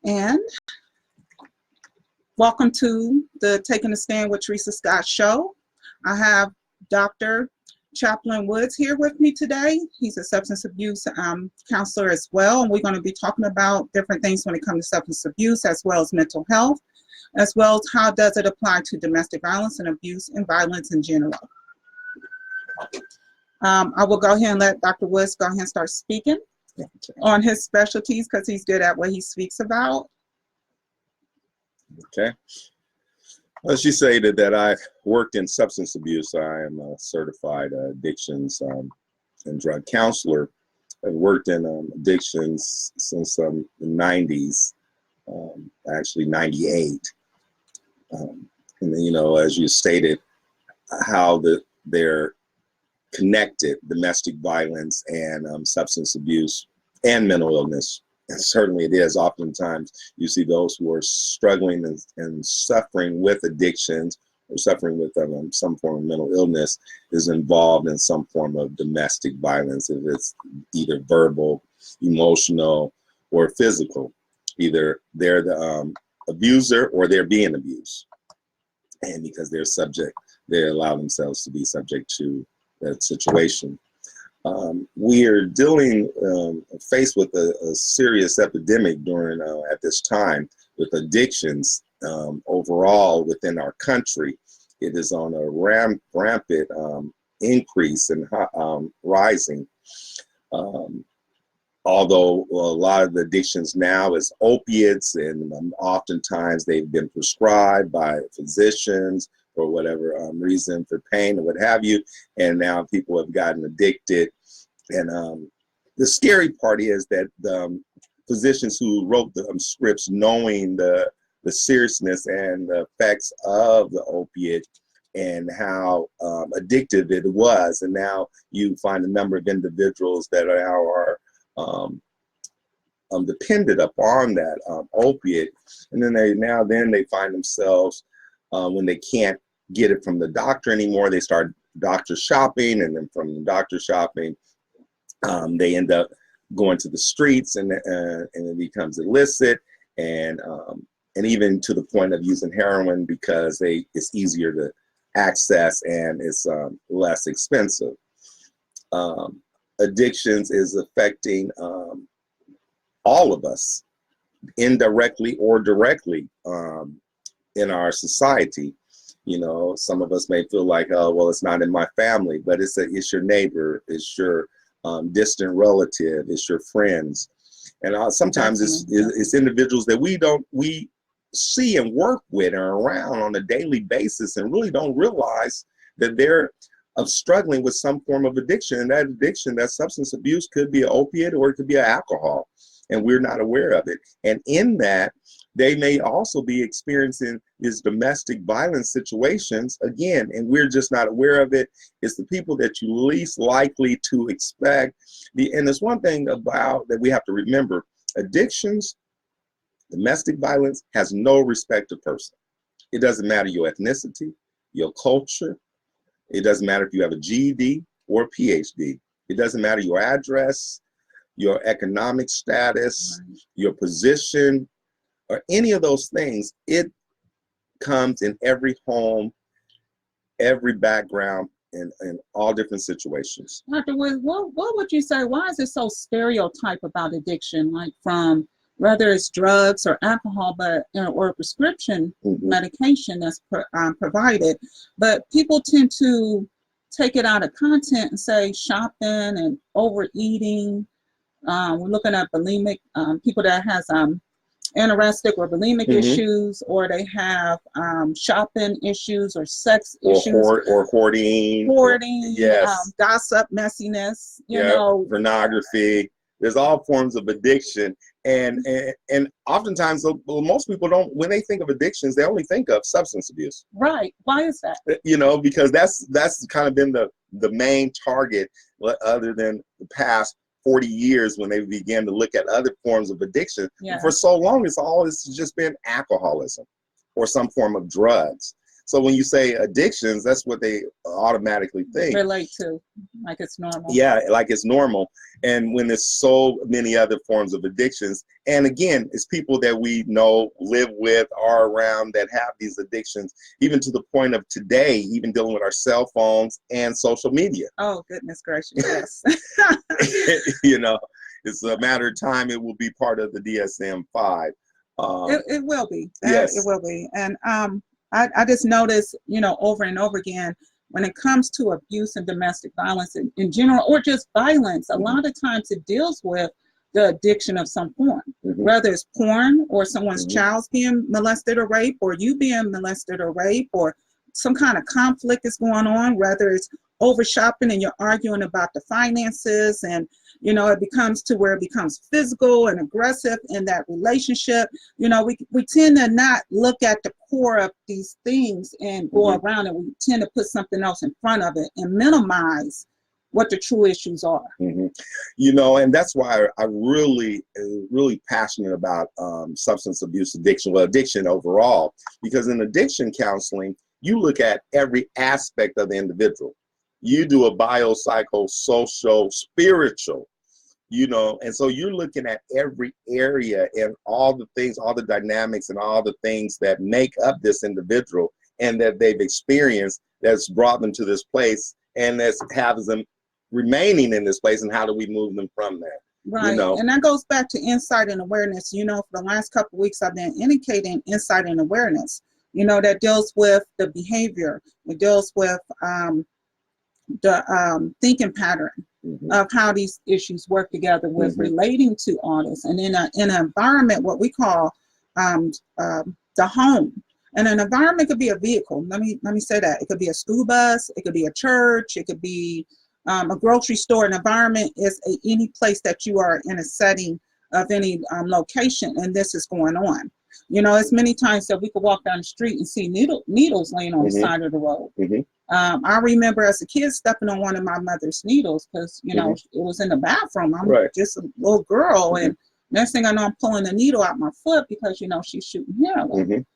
And welcome to the Taking a Stand with Theresa Scott show. I have Dr. Chaplain Woods here with me today. He's a substance abuse counselor as well. And we're going to be talking about different things when it comes to substance abuse as well as mental health, as well as how does it apply to domestic violence and abuse and violence in general. I will go ahead and let Dr. Woods go ahead and start speaking on his specialties because he's good at what he speaks about. Okay. As you stated that I worked in substance abuse, I am a certified addictions and drug counselor. I've worked in addictions since the 90s, actually 98. And then, you know, as you stated, how they're connected, domestic violence and substance abuse and mental illness. And certainly it is. Oftentimes you see those who are struggling and suffering with addictions or suffering with some form of mental illness is involved in some form of domestic violence, if it's either verbal, emotional, or physical. Either they're the abuser or they're being abused. And because they allow themselves to be subject to that situation. We are faced with a serious epidemic during at this time with addictions overall within our country. It is on a rampant increase and rising. Although a lot of the addictions now is opiates, and oftentimes they've been prescribed by physicians for whatever reason, for pain or what have you, and now people have gotten addicted. And the scary part is that the physicians who wrote the scripts, knowing the seriousness and the effects of the opiate and how addictive it was, and now you find a number of individuals that are dependent upon that opiate, and then they find themselves when they can't get it from the doctor anymore, they start doctor shopping, and then from the doctor shopping, they end up going to the streets, and it becomes illicit, and even to the point of using heroin because it's easier to access and it's less expensive. Addictions is affecting all of us, indirectly or directly, in our society. You know, some of us may feel like, oh, well, it's not in my family, but it's your neighbor, it's your distant relative, it's your friends, and sometimes it's individuals that we see and work with and around on a daily basis, and really don't realize that they're struggling with some form of addiction. And that addiction, that substance abuse, could be an opiate or it could be an alcohol, and we're not aware of it. And in that, they may also be experiencing these domestic violence situations again, and we're just not aware of it. It's the people that you least likely to expect. And there's one thing about that we have to remember: addictions, domestic violence has no respect of person. It doesn't matter your ethnicity, your culture. It doesn't matter if you have a GED or a PhD. It doesn't matter your address, your economic status, your position, or any of those things. It comes in every home, every background, in all different situations. Dr. Woods, what would you say, why is it so stereotyped about addiction, like from whether it's drugs or alcohol, but or a prescription medication that's provided, but people tend to take it out of content and say shopping and overeating. We're looking at bulimic people that has anorexic or bulimic issues, or they have shopping issues or sex issues, or hoarding, yes, gossip, messiness, you know, pornography. There's all forms of addiction, and oftentimes most people don't, when they think of addictions, they only think of substance abuse. Right. Why is that? You know, because that's kind of been the main target, other than the past 40 years when they began to look at other forms of addiction. Yeah. For so long, it's just been alcoholism or some form of drugs. So when you say addictions, that's what they automatically think. Relate to, like it's normal. Yeah, like it's normal. And when there's so many other forms of addictions, and again, it's people that we know, live with, are around that have these addictions, even to the point of today, even dealing with our cell phones and social media. Oh, goodness gracious, yes. You know, it's a matter of time it will be part of the DSM-5. It will be. Yes. It will be. And I just noticed, over and over again, when it comes to abuse and domestic violence in general, or just violence, a lot of times it deals with the addiction of some form, whether it's porn or someone's child's being molested or raped, or you being molested or raped, or some kind of conflict is going on, whether it's over shopping and you're arguing about the finances, and it becomes to where it becomes physical and aggressive in that relationship. We tend to not look at the core of these things and go around it. We tend to put something else in front of it and minimize what the true issues are. And that's why I really passionate about substance abuse addiction, well, addiction overall, because in addiction counseling, you look at every aspect of the individual. You do a biopsychosocial, spiritual, and so you're looking at every area and all the things, all the dynamics and all the things that make up this individual and that they've experienced that's brought them to this place and that has them remaining in this place, and how do we move them from there? Right. And that goes back to insight and awareness. For the last couple of weeks, I've been indicating insight and awareness, that deals with the behavior. It deals with the thinking pattern of how these issues work together with relating to all this. And in an environment, what we call the home. And an environment could be a vehicle. Let me say that. It could be a school bus. It could be a church. It could be a grocery store. An environment is any place that you are in a setting of any location, and this is going on. It's many times that we could walk down the street and see needles laying on the side of the road. I remember as a kid stepping on one of my mother's needles because, it was in the bathroom. I'm just a little girl, and next thing I know, I'm pulling the needle out my foot because, she's shooting heroin.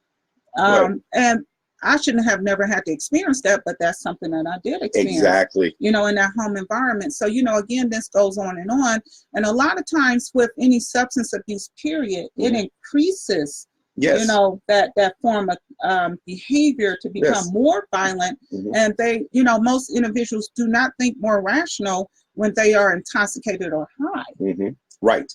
And I shouldn't have never had to experience that, but that's something that I did experience. Exactly. In that home environment. So, again, this goes on. And a lot of times with any substance abuse period, it increases, that form of behavior to become more violent. And they, most individuals do not think more rational when they are intoxicated or high. Right.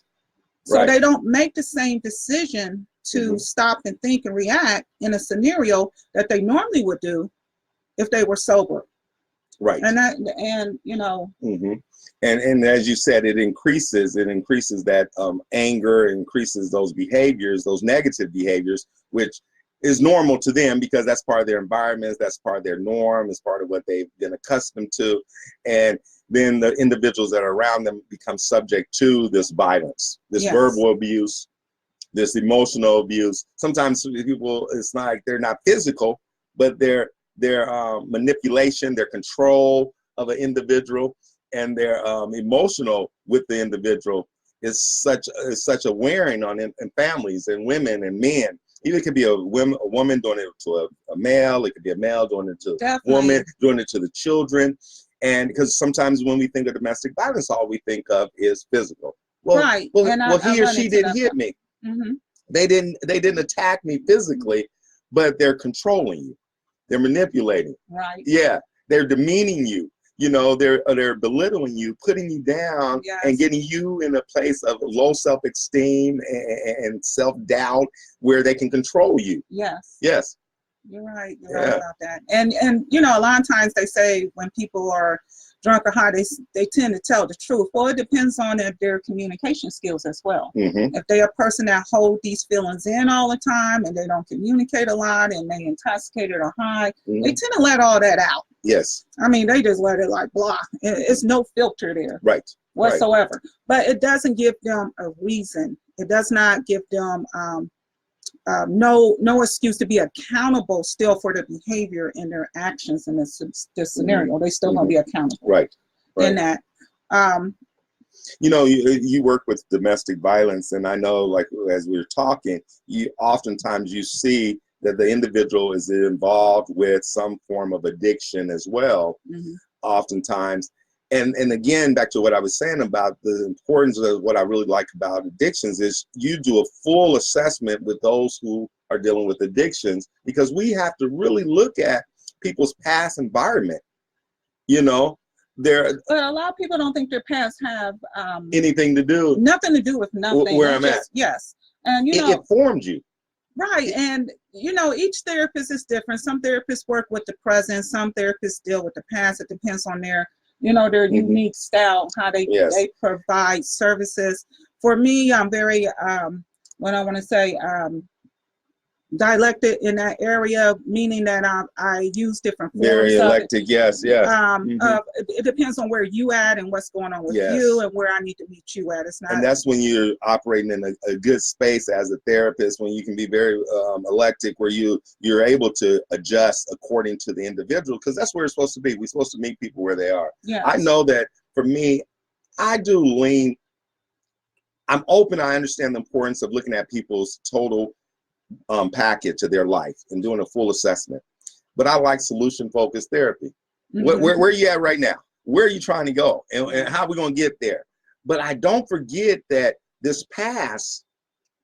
So they don't make the same decision to stop and think and react in a scenario that they normally would do if they were sober. Right. And and as you said, it increases that anger, increases those behaviors, those negative behaviors, which is normal to them because that's part of their environment, that's part of their norm, it's part of what they've been accustomed to. And then the individuals that are around them become subject to this violence, this verbal abuse, this emotional abuse. Sometimes people, it's not like they're not physical, but their manipulation, their control of an individual, and their emotional with the individual is such a wearing on in families and women and men. Either it could be a woman doing it to a male, it could be a male doing it to a woman, doing it to the children. And because sometimes when we think of domestic violence, all we think of is physical. Well, he or she didn't hit me. They didn't attack me physically, but they're controlling you. They're manipulating. Right. Yeah. They're demeaning you. They're belittling you, putting you down, and getting you in a place of low self-esteem and self-doubt where they can control you. Yes. Yes. You're right. You're right about that. And a lot of times they say when people are drunk or high, they tend to tell the truth. Well, it depends on their communication skills as well. If they're a person that hold these feelings in all the time and they don't communicate a lot and they intoxicated or high, they tend to let all that out. Yes. I mean, they just let it like blah. It's no filter there. Right. Whatsoever. Right. But it doesn't give them a reason. It does not give them no excuse to be accountable still for the behavior and their actions in this scenario. They still gonna be accountable. Right. In that. You work with domestic violence, and I know, like as we were talking, oftentimes you see that the individual is involved with some form of addiction as well, oftentimes. And again, back to what I was saying about the importance of what I really like about addictions is you do a full assessment with those who are dealing with addictions, because we have to really look at people's past environment. You know, well, a lot of people don't think their past have anything to do, nothing to do with nothing. Where I'm at. Yes. And you know, it formed you. Right. And, you know, each therapist is different. Some therapists work with the present. Some therapists deal with the past. It depends on their, you know, their unique style, how they provide services. For me, I'm very, what I want to say, dialected in that area, meaning that I use different forms. Very eclectic, yes. It depends on where you at and what's going on with you and where I need to meet you at. It's not. And that's when you're operating in a good space as a therapist, when you can be very eclectic, where you're able to adjust according to the individual, because that's where it's supposed to be. We're supposed to meet people where they are. Yes. I know that for me, I do lean. I'm open. I understand the importance of looking at people's total package of their life and doing a full assessment, but I like solution-focused therapy. Where are you at right now? Where are you trying to go, and how are we going to get there? But I don't forget that this past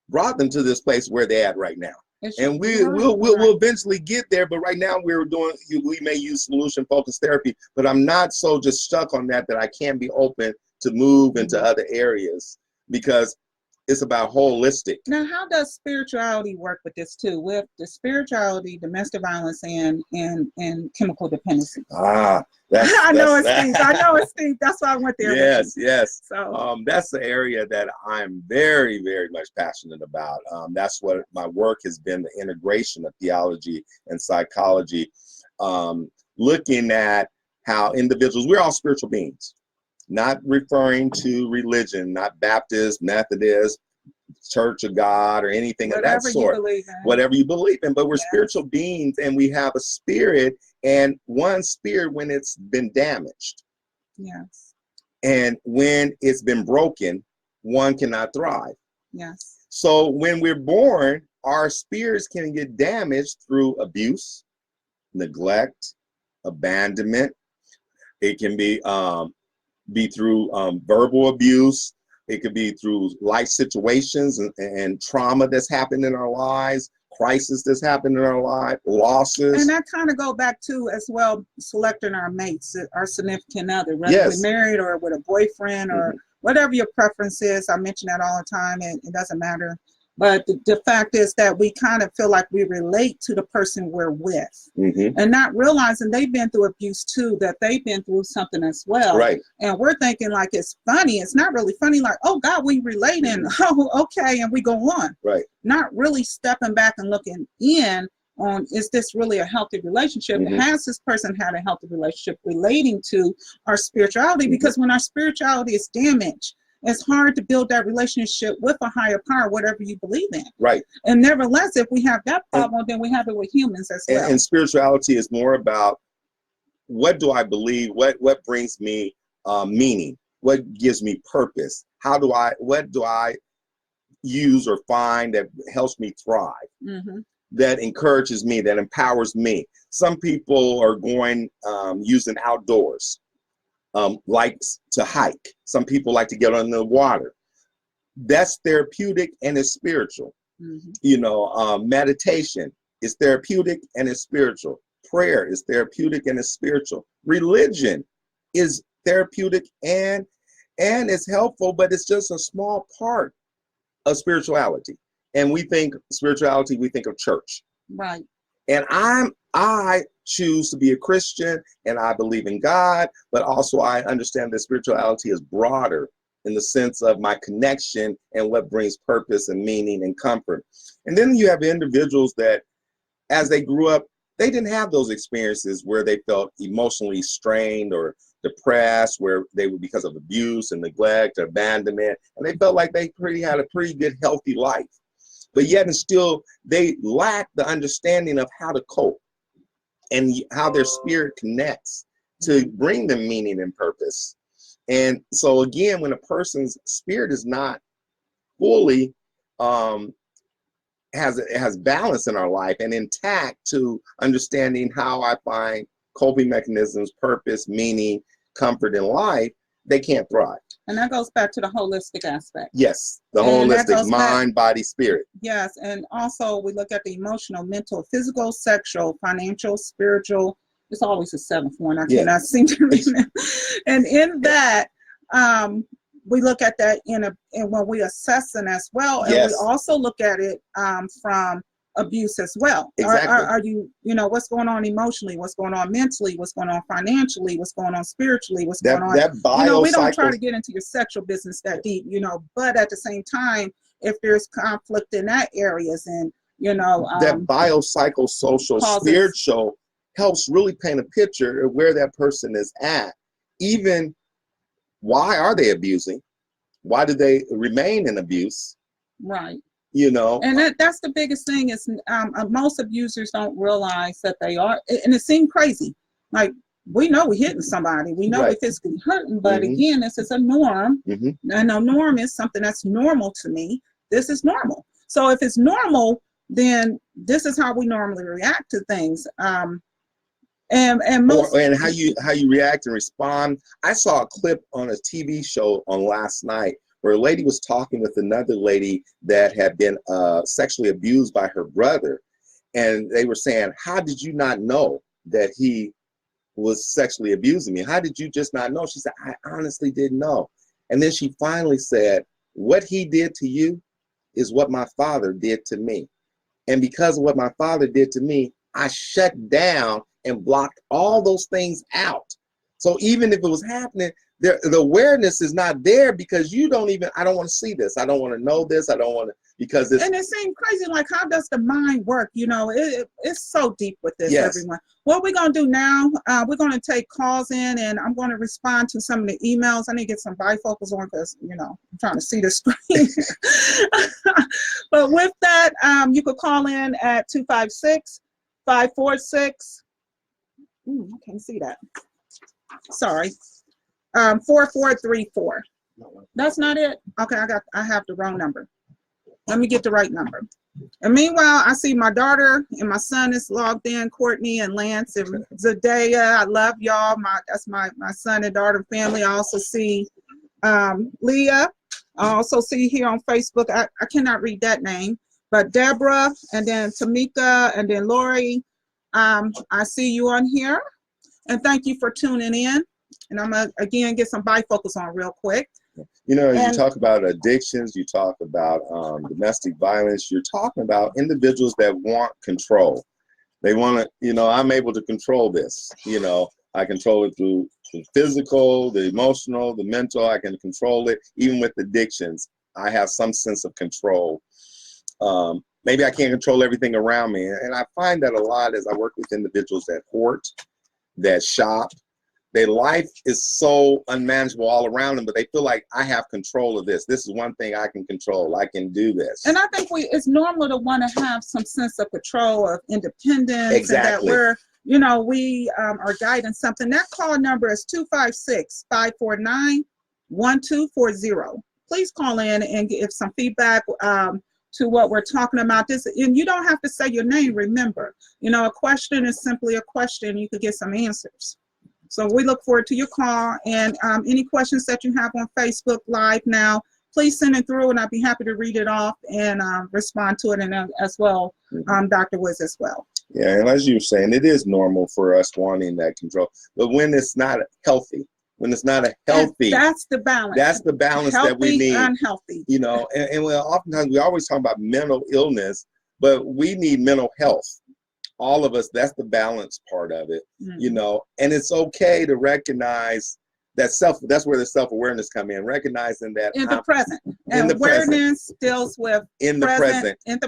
brought them to this place where they're at right now, and we'll eventually get there. But right now we may use solution-focused therapy, but I'm not so just stuck on that I can't be open to move into other areas, because it's about holistic. Now, how does spirituality work with this too? With the spirituality, domestic violence, and chemical dependency. I know it's deep. That's why I went there. Yes. So that's the area that I'm very, very much passionate about. That's what my work has been: the integration of theology and psychology, looking at how individuals, we're all spiritual beings. Not referring to religion, not Baptist, Methodist, Church of God, or anything of that sort. Whatever you believe in, but we're spiritual beings, and we have a spirit, and one spirit when it's been damaged. Yes. And when it's been broken, one cannot thrive. Yes. So when we're born, our spirits can get damaged through abuse, neglect, abandonment. It can be through verbal abuse. It could be through life situations and trauma that's happened in our lives, crisis that's happened in our life, losses. And that kind of go back to as well, selecting our mates, our significant other, whether we're married or with a boyfriend or whatever your preference is. I mention that all the time, and it doesn't matter. But the fact is that we kind of feel like we relate to the person we're with, and not realizing they've been through abuse too, that they've been through something as well. Right. And we're thinking like it's funny. It's not really funny. Like, oh God, we relate, and oh, okay, and we go on. Right. Not really stepping back and looking in on, is this really a healthy relationship? Has this person had a healthy relationship relating to our spirituality? Because when our spirituality is damaged, it's hard to build that relationship with a higher power, whatever you believe in. Right. And nevertheless, if we have that problem, then we have it with humans as well. And spirituality is more about, what do I believe? What brings me meaning? What gives me purpose? What do I use or find that helps me thrive? That encourages me, that empowers me. Some people are going using outdoors. Likes to hike. Some people like to get on the water. That's therapeutic and it's spiritual. You know, meditation is therapeutic and it's spiritual. Prayer is therapeutic and it's spiritual. Religion is therapeutic and it's helpful, but it's just a small part of spirituality. And we think spirituality, we think of church. Right. And I choose to be a Christian, and I believe in God, but also I understand that spirituality is broader in the sense of my connection and what brings purpose and meaning and comfort. And then you have individuals that, as they grew up, they didn't have those experiences where they felt emotionally strained or depressed, where they were because of abuse and neglect or abandonment, and they felt like they had a pretty good, healthy life. But yet and still, they lack the understanding of how to cope and how their spirit connects to bring them meaning and purpose. And so again, when a person's spirit is not fully has balance in our life and intact to understanding how I find coping mechanisms, purpose, meaning, comfort in life, they can't thrive. And that goes back to the holistic aspect. Yes, the And holistic mind, body, spirit. Yes, and also we look at the emotional, mental, physical, sexual, financial, spiritual. It's always a seventh one. I cannot seem to remember. And in that, we look at that and when we assessing as well, and we also look at it from abuse as well. Exactly. Are you, what's going on emotionally, what's going on mentally, what's going on financially, what's going on spiritually, what's going on. We don't try to get into your sexual business that deep, but at the same time, if there's conflict in that areas and, that biopsychosocial spiritual helps really paint a picture of where that person is at. Even why are they abusing? Why do they remain in abuse? Right. And that's the biggest thing is most abusers don't realize that they are, and it seems crazy. Like, we know we're hitting somebody, we know we're physically hurting, but again, this is a norm. And a norm is something that's normal to me. This is normal. So if it's normal, then this is how we normally react to things. And how you react and respond. I saw a clip on a TV show on last night where a lady was talking with another lady that had been sexually abused by her brother, and they were saying, "How did you not know that he was sexually abusing me? How did you just not know?" She said, "I honestly didn't know." And then she finally said, "What he did to you is what my father did to me. And because of what my father did to me, I shut down and blocked all those things out. So even if it was happening, the awareness is not there because I don't want to see this. I don't want to know this. I don't want to, because it's." And it seems crazy, like, how does the mind work? It's so deep with this, everyone. What we're going to do now, we're going to take calls in, and I'm going to respond to some of the emails. I need to get some bifocals on because, I'm trying to see the screen. But with that, you could call in at 256-546. I can't see that. Sorry. 4434. That's not it? Okay, I have the wrong number. Let me get the right number. And meanwhile, I see my daughter and my son is logged in, Courtney and Lance and Zadea. I love y'all. That's my son and daughter family. I also see Leah. I also see here on Facebook, I cannot read that name, but Deborah, and then Tamika, and then Lori. I see you on here. And thank you for tuning in. And I'm going to, again, get some bifocals on real quick. You talk about addictions, you talk about domestic violence, you're talking about individuals that want control. They want to, I'm able to control this. I control it through the physical, the emotional, the mental. I can control it. Even with addictions, I have some sense of control. Maybe I can't control everything around me. And I find that a lot as I work with individuals that hoard, that shop. Their life is so unmanageable all around them, but they feel like, I have control of this. This is one thing I can control. I can do this. And I think it's normal to want to have some sense of control, of independence. Exactly. And that we are guiding something. That call number is 256-549-1240. Please call in and give some feedback to what we're talking about. This, and you don't have to say your name. Remember, a question is simply a question. You could get some answers. So we look forward to your call, and any questions that you have on Facebook Live now, please send it through, and I'd be happy to read it off and respond to it, and as well, Dr. Wiz as well. Yeah, and as you were saying, it is normal for us wanting that control, but when it's not healthy, that's the balance. That's the balance healthy, that we need. Unhealthy. And oftentimes we always talk about mental illness, but we need mental health. All of us, that's the balance part of it, and it's okay to recognize that that's where the self-awareness come in, recognizing that in the present. And awareness deals with in the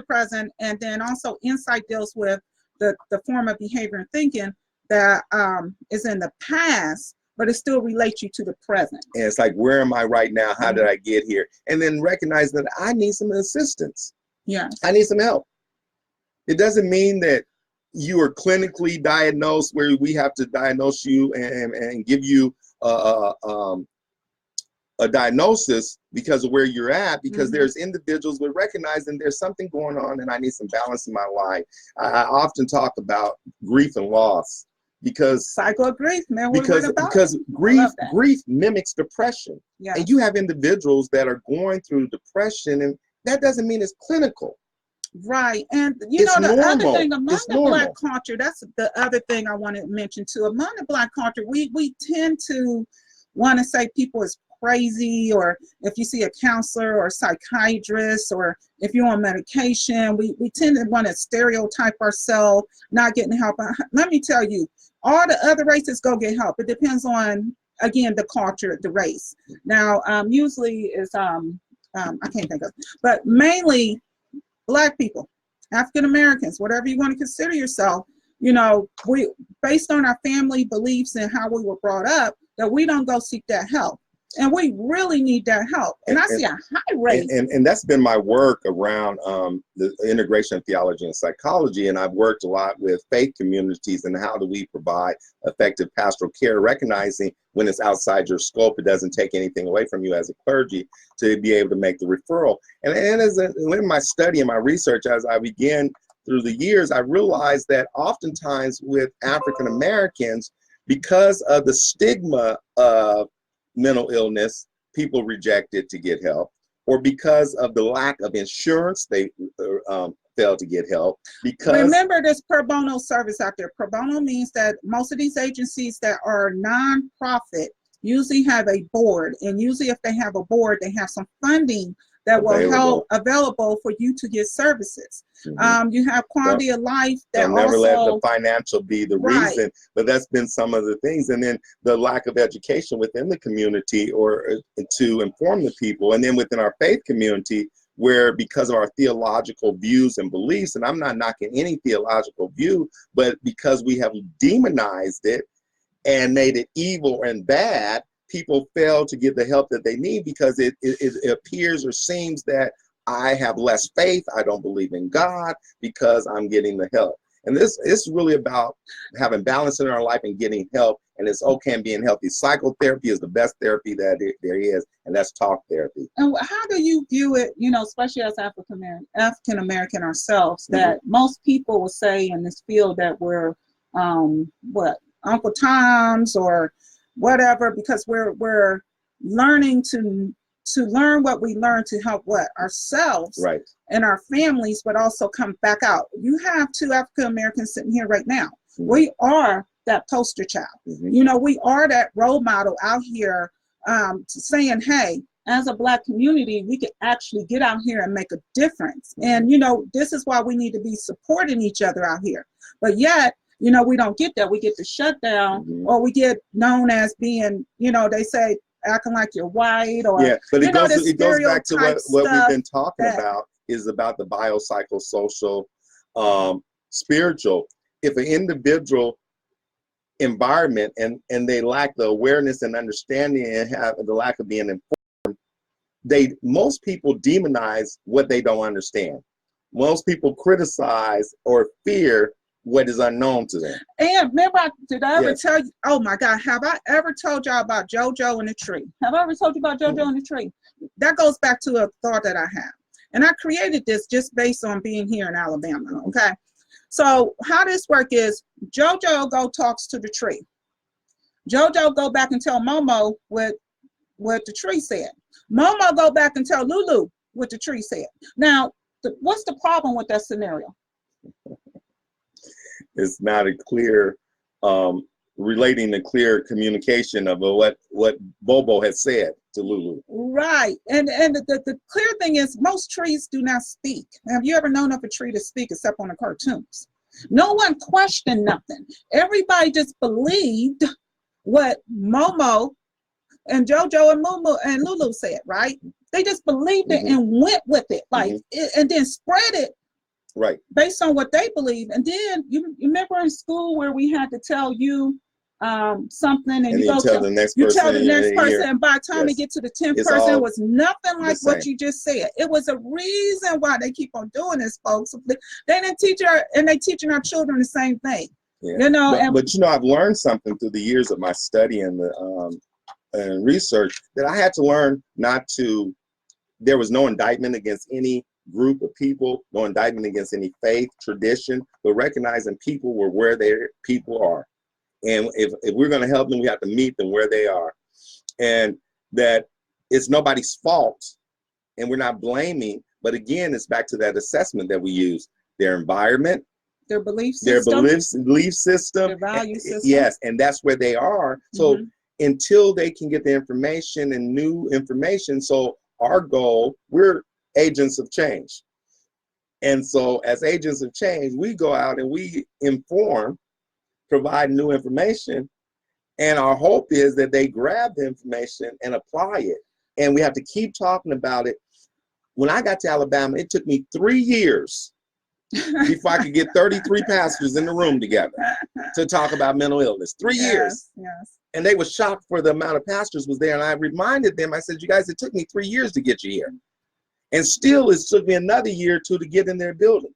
present, and then also insight deals with the form of behavior and thinking that is in the past, but it still relates you to the present. And it's like, where am I right now? How did I get here? And then recognize that I need some assistance. Yeah, I need some help. It doesn't mean that you are clinically diagnosed where we have to diagnose you and give you a diagnosis because of where you're at, because there's individuals with recognizing there's something going on and I need some balance in my life. I often talk about grief and loss because cycle of grief, man. Because grief mimics depression. Yes. And you have individuals that are going through depression, and that doesn't mean it's clinical. Right. And you It's know, the normal. other thing among It's the normal. Black culture, that's the other thing I want to mention too. Among the Black culture, we tend to want to say people is crazy, or if you see a counselor or a psychiatrist, or if you're on medication, we tend to want to stereotype ourselves, not getting help. Let me tell you, all the other races go get help. It depends on, again, the culture, the race. Now, usually is, I can't think of, but mainly Black people, African Americans, whatever you want to consider yourself, you know, we, based on our family beliefs and how we were brought up, that we don't go seek that help. And we really need that help. And I see a high rate. And that's been my work around the integration of theology and psychology. And I've worked a lot with faith communities and how do we provide effective pastoral care, recognizing when it's outside your scope, it doesn't take anything away from you as a clergy to be able to make the referral. And in my study and my research, as I began through the years, I realized that oftentimes with African Americans, because of the stigma of mental illness, people rejected to get help, or because of the lack of insurance, they failed to get help. Because remember, there's pro bono service out there. Pro bono means that most of these agencies that are non-profit usually have a board, and usually if they have a board, they have some funding that will help available for you to get services. You have quality of life that they'll never also, let the financial be the reason, but that's been some of the things. And then the lack of education within the community, or to inform the people. And then within our faith community, where because of our theological views and beliefs, and I'm not knocking any theological view, but because we have demonized it and made it evil and bad, people fail to get the help that they need because it appears or seems that I have less faith, I don't believe in God because I'm getting the help. And this is really about having balance in our life and getting help, and it's okay and being healthy. Psychotherapy is the best therapy that there is, and that's talk therapy. And how do you view it, you know, especially as African American ourselves, that most people will say in this field that we're Uncle Toms or whatever, because we're learning to learn what we learn to help ourselves and our families, but also come back out. You have two African Americans sitting here right now. We are that poster child. You know, we are that role model out here, saying, hey, as a Black community, we can actually get out here and make a difference. And, you know, this is why we need to be supporting each other out here. But yet, you know, we don't get that. We get the shutdown, or we get known as being, you know, they say acting like you're white, or but it goes back to what we've been talking about, is about the biopsychosocial, spiritual. If an individual environment and they lack the awareness and understanding and have the lack of being informed, most people demonize what they don't understand. Most people criticize or fear what is unknown to them. And remember, did I ever tell you, oh my God, have I ever told y'all about JoJo and the tree? Have I ever told you about JoJo and the tree? That goes back to a thought that I have. And I created this just based on being here in Alabama, okay? So how this work is, JoJo talks to the tree. JoJo go back and tell Momo what the tree said. Momo go back and tell Lulu what the tree said. Now, what's the problem with that scenario? It's not a clear, relating the clear communication of what Bobo has said to Lulu. Right. And the clear thing is most trees do not speak. Have you ever known of a tree to speak except on the cartoons? No one questioned nothing. Everybody just believed what Momo and JoJo and Momo and Lulu said, right? They just believed it and went with it, like, and then spread it based on what they believe. And then you remember in school where we had to tell you something, and you go tell the next person, and by the time they get to the 10th person, it was nothing like what you just said. It was a reason why they keep on doing this, folks. They didn't teach they teaching our children the same thing. You know, but you know, I've learned something through the years of my study and the and research that I had to learn not to. There was no indictment against any group of people, no indictment against any faith, tradition, but recognizing people were where their people are. And if we're going to help them, we have to meet them where they are. And that it's nobody's fault, and we're not blaming, but again, it's back to that assessment that we use, their environment, their belief system, belief system, their value system. Yes, and that's where they are. So until they can get the information and new information, so our goal, we're agents of change. And so as agents of change, we go out and we inform, provide new information. And our hope is that they grab the information and apply it. And we have to keep talking about it. When I got to Alabama, it took me 3 years before I could get 33 pastors in the room together to talk about mental illness. 3 years. Yes. And they were shocked for the amount of pastors was there. And I reminded them, I said, you guys, it took me 3 years to get you here. And still, it took me another year or two to get in their building,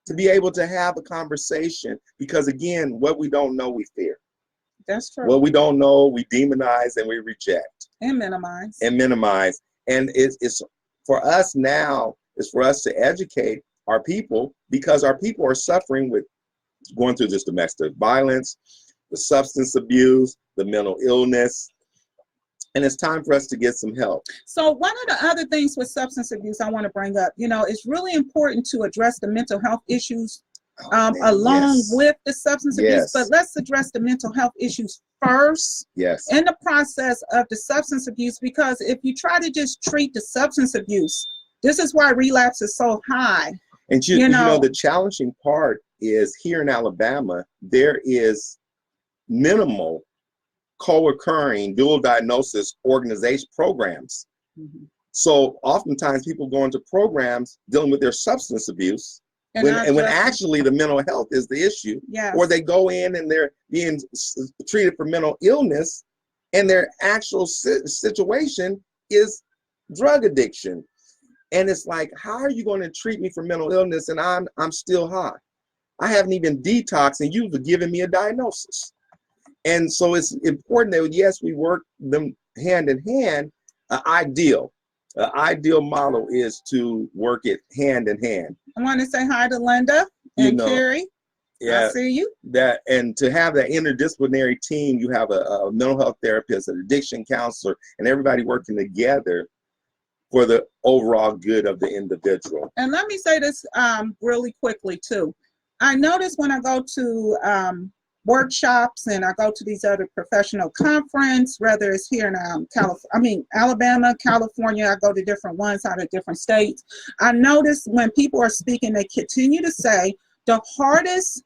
to be able to have a conversation. Because again, what we don't know, we fear. That's true. What we don't know, we demonize and we reject. And minimize. And it's for us now, is for us to educate our people, because our people are suffering with going through this domestic violence, the substance abuse, the mental illness, and it's time for us to get some help. So one of the other things with substance abuse I want to bring up, it's really important to address the mental health issues along with the substance abuse, but let's address the mental health issues first in the process of the substance abuse, because if you try to just treat the substance abuse, this is why relapse is so high. And you know, the challenging part is here in Alabama, there is minimal co-occurring dual diagnosis organization programs. So oftentimes people go into programs dealing with their substance abuse when actually the mental health is the issue. Or they go in and they're being treated for mental illness and their actual situation is drug addiction. And it's like, how are you going to treat me for mental illness and I'm still high? I haven't even detoxed and you've given me a diagnosis. And so it's important that, yes, we work them hand in hand. Ideal model is to work it hand in hand. I want to say hi to Linda and Carrie. I see you. And to have that interdisciplinary team, you have a mental health therapist, an addiction counselor, and everybody working together for the overall good of the individual. And let me say this really quickly too. I notice when I go to workshops and I go to these other professional conference, whether it's here in Alabama, California, I go to different ones out of different states. I notice when people are speaking, they continue to say the hardest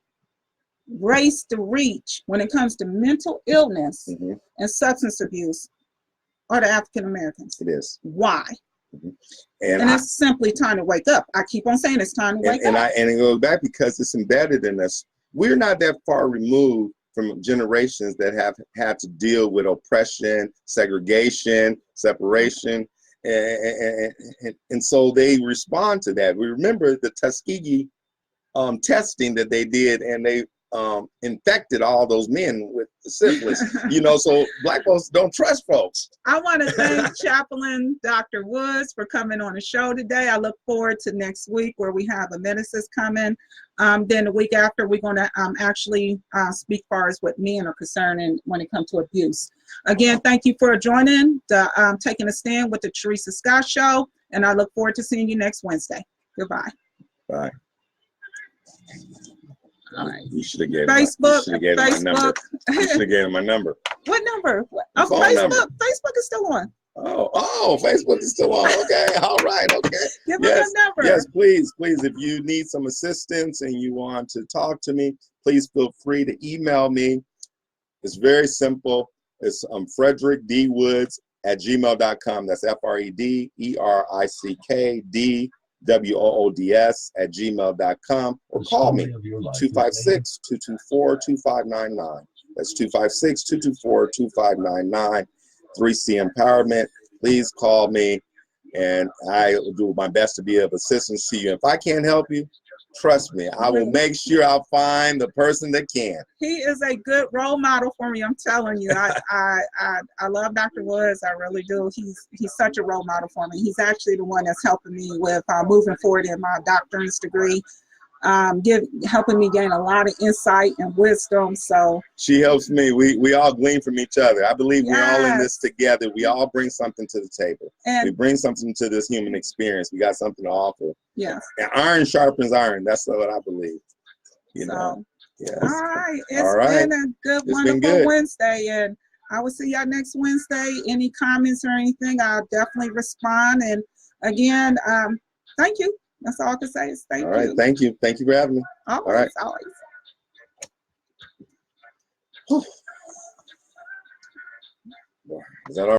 race to reach when it comes to mental illness and substance abuse are the African Americans. It is. Why? And it's simply time to wake up. I keep on saying it's time to wake up. And it goes back because it's embedded in us. We're not that far removed from generations that have had to deal with oppression, segregation, separation, and so they respond to that. We remember the Tuskegee testing that they did, and they infected all those men with syphilis. So Black folks don't trust folks. I want to thank Chaplain Dr. Woods for coming on the show today. I look forward to next week where we have a minister coming. Then the week after, we're going to actually speak far as what men are concerned and when it comes to abuse. Again, thank you for joining, taking a stand with the Theresa Scott Show, and I look forward to seeing you next Wednesday. Goodbye. Bye. All right. You should have given Facebook. my number. You should have given my number. What number? Oh, Facebook. Number. Facebook is still on. Oh, Facebook is still on. Okay. All right. Okay. Give me your number. Yes, please. If you need some assistance and you want to talk to me, please feel free to email me. It's very simple. It's frederickdwoods@gmail.com. That's FrederickDWOODS@gmail.com, or call me 256-224-2599. That's 256-224-2599. 3C Empowerment. Please call me and I will do my best to be of assistance to you. If I can't help you, Trust me, I will make sure I'll find the person that can. He is a good role model for me. I'm telling you, I love Dr. Woods. I really do. He's such a role model for me. He's actually the one that's helping me with moving forward in my doctorate's degree. Helping me gain a lot of insight and wisdom. So she helps me. We all glean from each other. I believe we're all in this yes. together. We all bring something to the table. And we bring something to this human experience. We got something to offer. yes. And iron sharpens iron. That's what I believe. You know. Yes. All right. It's been a good, wonderful Wednesday, and I will see y'all next Wednesday. Any comments or anything, I'll definitely respond. And again, thank you. That's all I can say is thank you. All right, thank you. Thank you for having me. Always, all right. Always. Is that all?